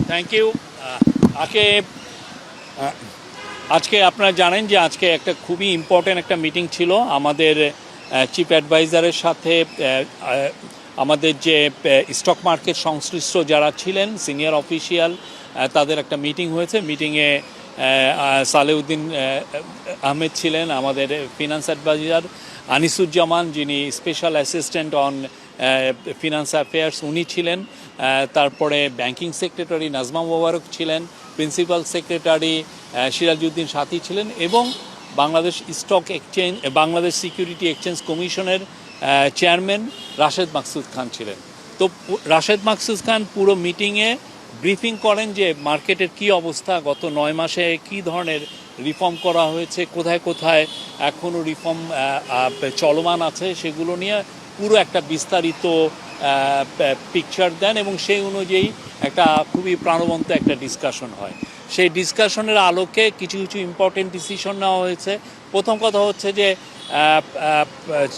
Thank you. আজকে আজকে আপনারা জানেন যে আজকে একটা খুবই ইম্পর্টেন্ট একটা মিটিং ছিল আমাদের চিফ অ্যাডভাইজারের সাথে। আমাদের যে স্টক মার্কেট সংশ্লিষ্ট যারা ছিলেন সিনিয়র অফিসিয়াল, তাদের একটা মিটিং হয়েছে। মিটিংয়ে সালেউদ্দিন আহমেদ ছিলেন, আমাদের ফিনান্স অ্যাডভাইজার আনিসুজ্জামান যিনি special assistant on finance affairs উনি ছিলেন, তারপরে ব্যাংকিং সেক্রেটারি নাজমা মোবারক ছিলেন, প্রিন্সিপাল সেক্রেটারি সিরাজউদ্দিন সাথী ছিলেন, এবং Bangladesh stock exchange Bangladesh security exchange কমিশনের চেয়ারম্যান রাশেদ মাকসুদ খান ছিলেন। তো রাশেদ মাকসুদ খান পুরো মিটিংয়ে ব্রিফিং করেন যে মার্কেটের কি অবস্থা, গত 9 মাসে কি ধরনের রিফর্ম করা হয়েছে, কোথায় কোথায় এখনও রিফর্ম চলমান আছে, সেগুলো নিয়ে পুরো একটা বিস্তারিত পিকচার দেন, এবং সেই অনুযায়ী একটা খুবই প্রাণবন্ত একটা ডিসকাশন হয়। সেই ডিসকাশনের আলোকে কিছু কিছু ইম্পর্টেন্ট ডিসিশন নেওয়া হয়েছে। প্রথম কথা হচ্ছে যে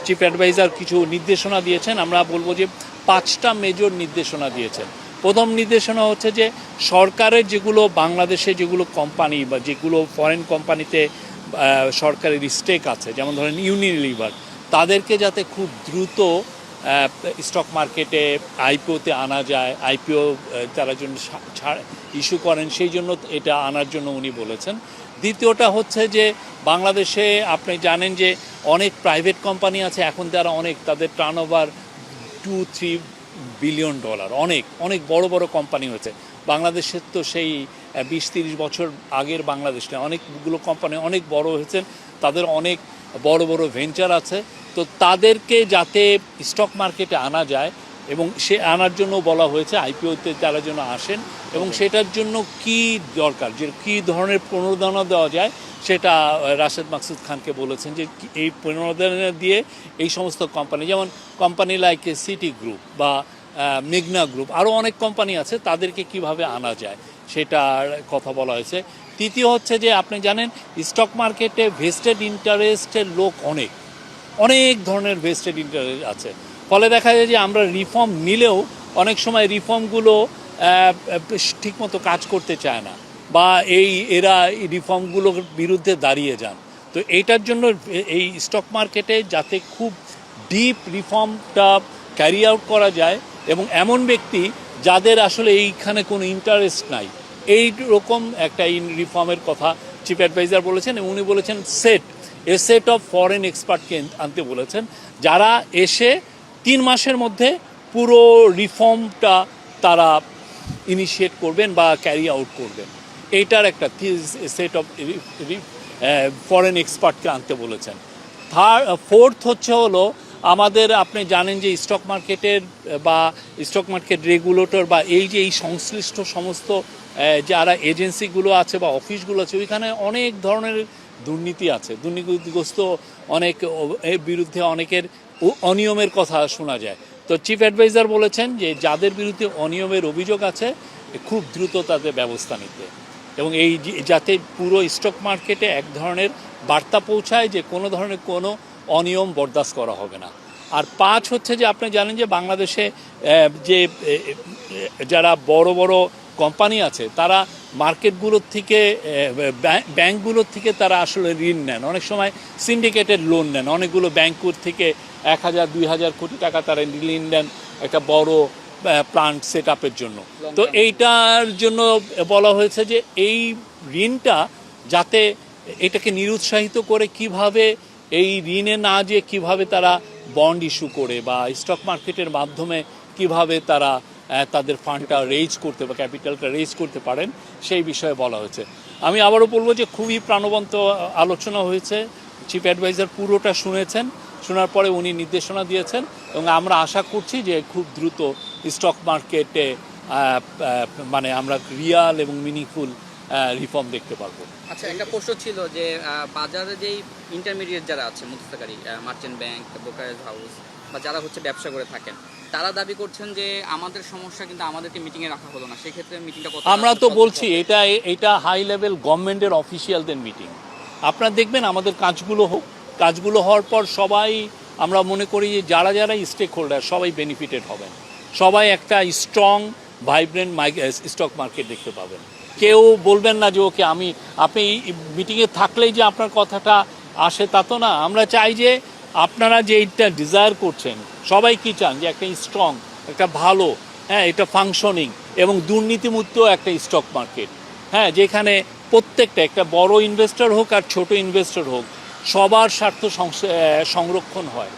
চিফ অ্যাডভাইজার কিছু নির্দেশনা দিয়েছেন, আমরা বলবো যে 5টা মেজর নির্দেশনা দিয়েছেন। প্রথম নির্দেশনা হচ্ছে যে সরকারের যেগুলো বাংলাদেশে যেগুলো কোম্পানি বা যেগুলো ফরেন কোম্পানিতে সরকারের স্টেক আছে, যেমন ধরেন ইউনিলিভার, তাদেরকে যাতে খুব দ্রুত স্টক মার্কেটে আইপিওতে আনা যায়, আইপিও তারা জন্য ইস্যু করেন, সেই জন্য এটা আনার জন্য উনি বলেছেন। দ্বিতীয়টা হচ্ছে যে বাংলাদেশে আপনি জানেন যে অনেক প্রাইভেট কোম্পানি আছে, এখন তারা তাদের টার্নওভার $2-3 বিলিয়ন, অনেক অনেক বড় বড় কোম্পানি হয়েছে। বাংলাদেশের তো সেই 20-30 বছর আগের বাংলাদেশ নয়, অনেকগুলো কোম্পানি অনেক বড় হয়েছেন, তাদের অনেক বড় বড় ভেঞ্চার আছে। তো তাদেরকে যাতে স্টক মার্কেটে আনা যায়, এবং সে আনার জন্য বলা হয়েছে আইপিওতে তারা যেন আসেন, এবং সেটার জন্য কি দরকার, যে কী ধরনের প্রণোদনা দেওয়া যায়, সেটা রাশেদ মাকসুদ খানকে বলেছেন যে এই প্রণোদনা দিয়ে এই সমস্ত কোম্পানি, যেমন কোম্পানি লাইক সিটি গ্রুপ বা মেঘনা গ্রুপ, আরও অনেক কোম্পানি আছে, তাদেরকে কিভাবে আনা যায় সেটার কথা বলা হয়েছে। তৃতীয় হচ্ছে যে আপনি জানেন স্টক মার্কেটে ভেস্টেড ইন্টারেস্টের লোক অনেক ধরনের ভেস্টেড ইন্টারেস্ট আছে, ফলে দেখা যায় যে আমরা রিফর্ম নিলেও অনেক সময় রিফর্মগুলো ঠিকমতো কাজ করতে চায় না, বা এরা রিফর্মগুলোর বিরুদ্ধে দাঁড়িয়ে যান। তো এইটার জন্য এই স্টক মার্কেটে যাতে খুব ডিপ রিফর্মটা ক্যারি আউট করা যায়, এবং এমন ব্যক্তি যাদের আসলে এইখানে কোনো ইন্টারেস্ট নাই, এই রকম একটা রিফর্মের কথা চিফ অ্যাডভাইজার বলেছেন। এবং উনি বলেছেন সেট অফ ফরেন এক্সপার্টকে আনতে বলেছেন, যারা এসে 3 মাসের মধ্যে পুরো রিফর্মটা তারা ইনিশিয়েট করবেন বা ক্যারি আউট করবেন। এইটার একটা সেট অফ ফরেন এক্সপার্টকে আনতে বলেছেন। ফোর্থ হচ্ছে হলো আমাদের, আপনি জানেন যে স্টক মার্কেটের বা স্টক মার্কেট রেগুলেটর বা এই সংশ্লিষ্ট সমস্ত যারা এজেন্সিগুলো আছে বা অফিসগুলো আছে, ওইখানে অনেক ধরনের দুর্নীতি আছে, দুর্নীতিগ্রস্ত অনেক বিরুদ্ধে অনেকের অনিয়মের কথা শোনা যায়। তো চিফ অ্যাডভাইজার বলেছেন যে যাদের বিরুদ্ধে অনিয়মের অভিযোগ আছে খুব দ্রুত তাদের ব্যবস্থা নিতে, এবং এই যাতে পুরো স্টক মার্কেটে এক ধরনের বার্তা পৌঁছায় যে কোনো ধরনের কোনো অনিয়ম বরদাস্ত করা হবে না। আর 5 হচ্ছে যে আপনি জানেন যে বাংলাদেশে যে যারা বড় বড় কোম্পানি আছে, তারা মার্কেটগুলোর থেকে ব্যাংকগুলোর থেকে তারা আসলে ঋণ নেন, অনেক সময় সিন্ডিকেটেড লোন নেন, অনেকগুলো ব্যাংকুর থেকে 1000-2000 কোটি টাকা তারা ঋণ নেন একটা বড় প্লান্ট সেট আপের জন্য। তো এইটার জন্য বলা হয়েছে যে এই ঋণটা যাতে এটাকে নিরুৎসাহিত করে কিভাবে এই ঋণে না যেয়ে কিভাবে তারা বন্ড ইস্যু করে বা স্টক মার্কেটের মাধ্যমে কিভাবে তারা তাদের ফান্ডটা রেজ করতে বা ক্যাপিটালটা রেজ করতে পারেন, সেই বিষয়ে বলা হয়েছে। আমি আবারও বলবো যে খুবই প্রাণবন্ত আলোচনা হয়েছে। চিফ অ্যাডভাইজার পুরোটা শুনেছেন, শোনার পরে উনি নির্দেশনা দিয়েছেন, এবং আমরা আশা করছি যে খুব দ্রুত স্টক মার্কেটে মানে আমরা রিয়াল এবং মিনিংফুল রিফর্ম দেখতে পারবো। আচ্ছা, একটা প্রশ্ন ছিল যে বাজারে যেই ইন্টারমিডিয়েট যারা আছে, মধ্যস্থকারী, মার্চেন্ট ব্যাংক, ব্রোকারেজ হাউস বা যারা হচ্ছে ব্যবসা করে থাকেন, তারা দাবি করছেন যে আমাদের সমস্যা, কিন্তু আমাদেরকে মিটিংয়ে রাখা হলো না, সেক্ষেত্রে মিটিংটা কত? আমরা তো বলছি এটা হাই লেভেল গভর্নমেন্টের অফিসিয়ালদের মিটিং। আপনারা দেখবেন আমাদের কাজগুলো হওয়ার পর সবাই, আমরা মনে করি যে যারা স্টেক হোল্ডার সবাই বেনিফিটেড হবেন, সবাই একটা স্ট্রং ভাইব্রেন্ট স্টক মার্কেট দেখতে পাবেন। কেউ বলবেন না যে ওকে আপনি মিটিংয়ে থাকলেই যে আপনার কথাটা আসে তা তো না। আমরা চাই যে আপনারা যে এইটা ডিজায়ার করছেন, সবাই কি চান যে একটা স্ট্রং, একটা ভালো, হ্যাঁ, এটা ফাংশনিং এবং দুর্নীতিমুক্ত একটা স্টক মার্কেট, হ্যাঁ, যেখানে প্রত্যেকটা একটা বড় ইনভেস্টর হোক আর ছোট ইনভেস্টর হোক সবার স্বার্থ সংরক্ষণ হয়।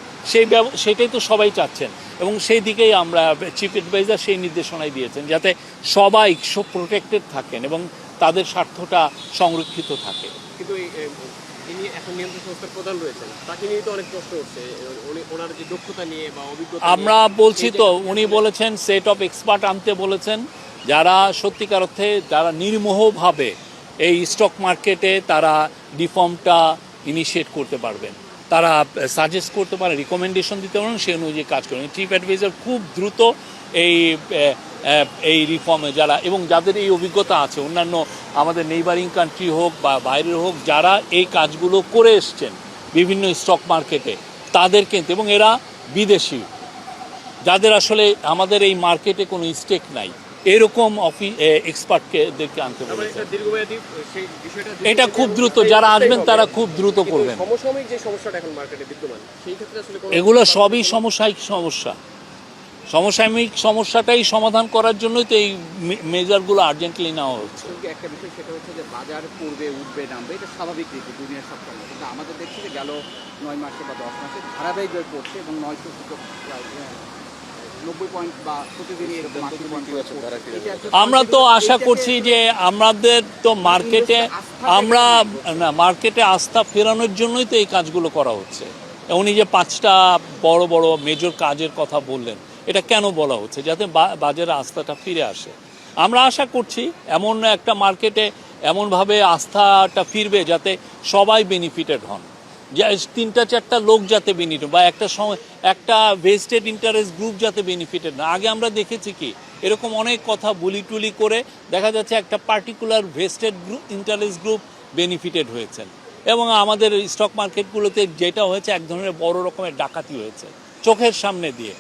সেটাই তো সবাই চাচ্ছেন এবং সেই দিকেই আমরা চিফ অ্যাডভাইজার সেই নির্দেশনাই দিয়েছেন যাতে সবাই প্রোটেক্টেড থাকেন এবং তাদের স্বার্থটা সংরক্ষিত থাকে। কিন্তু যিনি এখন নিয়ন্ত্রণ সংস্থার প্রধান রয়েছেন তাকে নিয়ে তো অনেক প্রশ্ন উঠছে, ওনার যে দক্ষতা নিয়ে বা অভিজ্ঞতা। আমরা বলছি তো, উনি বলেছেন সেট অফ এক্সপার্ট আনতে বলেছেন, যারা সত্যিকার অর্থে যারা নির্মোহভাবে এই স্টক মার্কেটে তারা রিফর্মটা ইনিশিয়েট করতে পারবেন, তারা সাজেস্ট করতে পারেন, রিকমেন্ডেশন দিতে পারেন, সেই অনুযায়ী কাজ করেন। চিফ অ্যাডভাইজার খুব দ্রুত এই রিফর্মে যারা এবং যাদের এই অভিজ্ঞতা আছে, অন্যান্য আমাদের নেইবারিং কান্ট্রি হোক বা বাইরের হোক, যারা এই কাজগুলো করে এসছেন বিভিন্ন স্টক মার্কেটে, তাদেরকে, এবং এরা বিদেশি, যাদের আসলে আমাদের এই মার্কেটে কোনো স্টেক নাই, এরকম এক্সপার্টদেরকে আনতে বলেছে। এটা খুব দ্রুত, যারা আসবেন তারা খুব দ্রুত করবেন। সমসাময়িক যে সমস্যাটা এখন মার্কেটে বিদ্যমান, সেই ক্ষেত্রে আসলে এগুলো সবই সমসাময়িক সমস্যা। সমসাময়িক সমস্যাটাই সমাধান করার জন্যই তো এই মেজারগুলো আর্জেন্টলি নেওয়া হচ্ছে। একটা বিষয় সেটা হচ্ছে যে বাজার পড়বে, উঠবে, নামবে, এটা স্বাভাবিক রীতি দুনিয়ার সব সময়। কিন্তু আমাদের দেখছি যে গেল 9 মাসে বা 10 মাসে ধারাবাহিকভাবে পড়ছে এবং 900 সূচক 90 পয়েন্ট বা প্রতিদিনই এরকম 80 পয়েন্ট করে পড়ছে। আমরা তো আশা করছি যে আমাদের তো মার্কেটে আস্থা ফেরানোর জন্যই তো এই কাজগুলো করা হচ্ছে। উনি যে 5টা বড় বড় মেজর কাজের কথা বললেন, এটা কেন বলা হচ্ছে? যাতে বাজারে আস্থাটা ফিরে আসে। আমরা আশা করছি এমন একটা মার্কেটে এমনভাবে আস্থাটা ফিরবে যাতে সবাই বেনিফিটেড হন, যে 3-4টা লোক যাতে বেনিফিট, বা একটা ভেস্টেড ইন্টারেস্ট গ্রুপ যাতে বেনিফিটেড না। আগে আমরা দেখেছি কি এরকম অনেক কথা বুলি টুলি করে দেখা যাচ্ছে একটা particular vested interest group benefited হয়েছেন, এবং আমাদের স্টক মার্কেটগুলোতে যেটা হয়েছে এক ধরনের বড় রকমের ডাকাতি হয়েছে চোখের সামনে দিয়ে।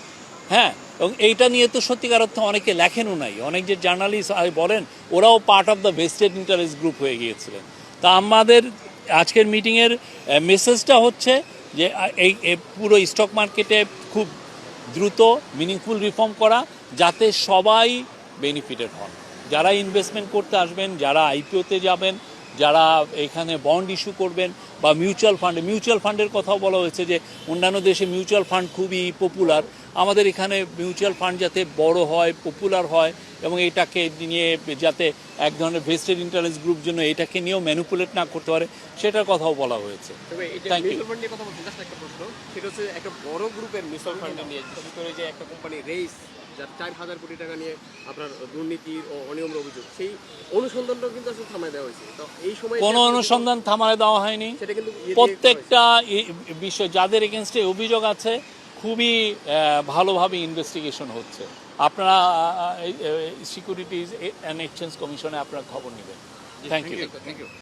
হ্যাঁ, এবং এইটা নিয়ে তো সত্যিকার অর্থে অনেকে লেখেনও নাই, অনেক যে জার্নালিস্ট বলেন ওরাও part of the vested interest group হয়ে গিয়েছিলেন। তা আমাদের আজকের মিটিংয়ের মেসেজটা হচ্ছে যে এই পুরো স্টক মার্কেটে খুব দ্রুত মিনিংফুল রিফর্ম করা, যাতে সবাই বেনিফিটেড হন, যারা ইনভেস্টমেন্ট করতে আসবেন, যারা আইপিওতে যাবেন, যারা এখানে বন্ড ইস্যু করবেন, বা মিউচুয়াল ফান্ডের কথাও বলা হয়েছে যে অন্যান্য দেশে মিউচুয়াল ফান্ড খুবই পপুলার, আমাদের এখানে মিউচুয়াল ফান্ড যাতে বড় হয়, পপুলার হয়, এবং এটাকে নিয়ে যাতে এক ধরনের ভেস্টেড ইন্টারেস্ট গ্রুপ জন্য এটাকে নিয়েও ম্যানিপুলেট না করতে পারে, সেটার কথাও বলা হয়েছে। Thank you. একটা প্রশ্ন, সেটা হচ্ছে একটা বড় গ্রুপের মিউচুয়াল ফান্ড নিয়ে যে একটা কোম্পানি রেইস, যার 4,000 কোটি টাকা নিয়ে আপনার দুর্নীতি ও অনিয়মের অভিযোগ, সেই অনুসন্ধানটাও কিন্তু আসলে থামায় দেওয়া হয়েছে। তো এই সময় কোনো অনুসন্ধান থামায় দেওয়া হয়নি। সেটা কিন্তু প্রত্যেকটা বিষয় যাদের এগেনস্টে অভিযোগ আছে খুবই ভালোভাবে ইনভেস্টিগেশন হচ্ছে। আপনারা সিকিউরিটিজ অ্যান্ড এক্সচেঞ্জ কমিশনে আপনারা খবর নেবেন। Thank you.